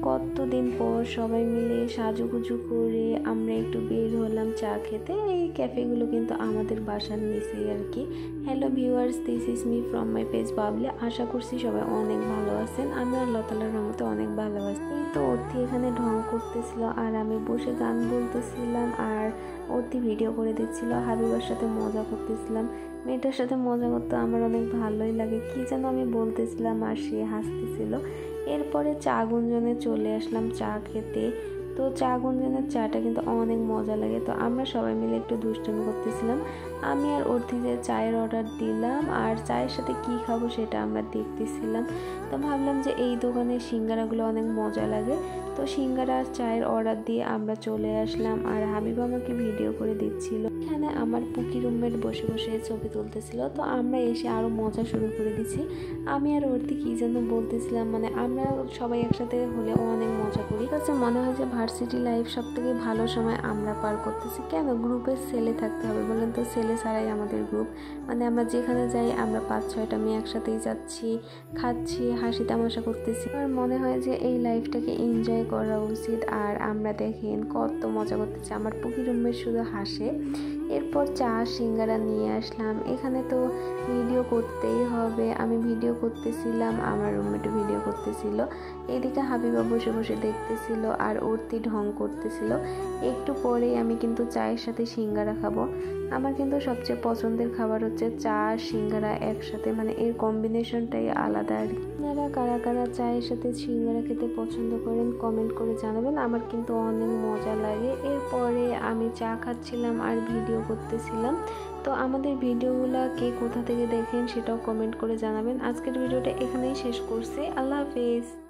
কতদিন পর সবাই মিলে সাজুগুজু করে আমরা একটু বের হলাম চা খেতে। এই ক্যাফেগুলো কিন্তু আমাদের বাসার নিচেই আর কি। Hello viewers, this is me from my page Babli. আশা করছি সবাই অনেক ভালো আছেন। আমি আল্লাহ তাআলার রহমতে অনেক ভালো আছি। তো অর্থি এখানে ঢং করতেছিল আর আমি বসে গান বলতেছিলাম আর অর্থি ভিডিও করে দিচ্ছিল। হাবিবার সাথে মজা করতেছিলাম। মেয়েটার সাথে মজা করতে আমার অনেক ভালোই লাগে। কি যেন আমি বলতেছিলাম আর সে হাসতেছিল। এরপরে চা গুঞ্জনে চলে আসলাম চা খেতে। তো চা গুঞ্জনের চাটা কিন্তু অনেক মজা লাগে। তো আমরা সবাই মিলে একটু দুষ্টুমি করতেছিলাম। আমি আর অর্থিতে চায়ের অর্ডার দিলাম আর চায়ের সাথে কি খাবো সেটা আমরা দেখতেছিলাম। তো ভাবলাম যে এই দোকানের সিঙ্গারাগুলো অনেক মজা লাগে। তো সিঙ্গারা আর চায়ের অর্ডার দিয়ে আমরা চলে আসলাম আর হাবিব আমাকে ভিডিও করে দিচ্ছিল। এখানে আমার পুকি রুমমেট বসে বসে ছবি তুলতেছিল। তো আমরা এসে আরও মজা শুরু করে দিচ্ছি। আমি আর অর্থি কী যেন বলতেছিলাম, মানে আমরা সবাই একসাথে হলে অনেক মজা করি। কাছে মনে হয় যে ভার্সিটি লাইফ সব থেকে ভালো সময় আমরা পার করতেছি। কেন গ্রুপের ছেলে থাকতে হবে বলেন তো? ছেলে ছাড়াই আমাদের গ্রুপ, মানে আমরা যেখানে যাই আমরা 5-6টা মেয়ে একসাথেই যাচ্ছি, খাচ্ছি, হাসি তামাশা করতেছি। আর মনে হয় যে এই লাইফটাকে এনজয় করা উচিত। আর আমরা দেখেন কত মজা করতেছি। আমার পুকি রুমমেট শুধু হাসে। এরপর চা সিঙ্গারা নিয়ে আসলাম। এখানে তো ভিডিও করতেই হবে। আমি ভিডিও করতেছিলাম, আমার রুমমেটও ভিডিও করতেছিল। এদিকে হাবিবা বসে বসে দেখতেছিল আর অর্থি ঢং করতেছিল। একটু পরেই আমি কিন্তু চায়ের সাথে সিঙ্গারা খাবো। আমার কিন্তু সবচেয়ে পছন্দের খাবার হচ্ছে চা সিঙ্গারা একসাথে, মানে এর কম্বিনেশনটাই আলাদা আর কি। আপনারা কারা কারা চায়ের সাথে সিঙ্গারা খেতে পছন্দ করেন কমেন্ট করে জানাবেন। আমার কিন্তু অনেক মজা লাগে। এরপরে আমি চা খাচ্ছিলাম আর ভিডিও করতেছিলাম। তো আমাদের ভিডিওগুলো কে কোথা থেকে দেখেন সেটাও কমেন্ট করে জানাবেন। আজকের ভিডিওটা এখানেই শেষ করছি। আল্লাহ হাফেজ।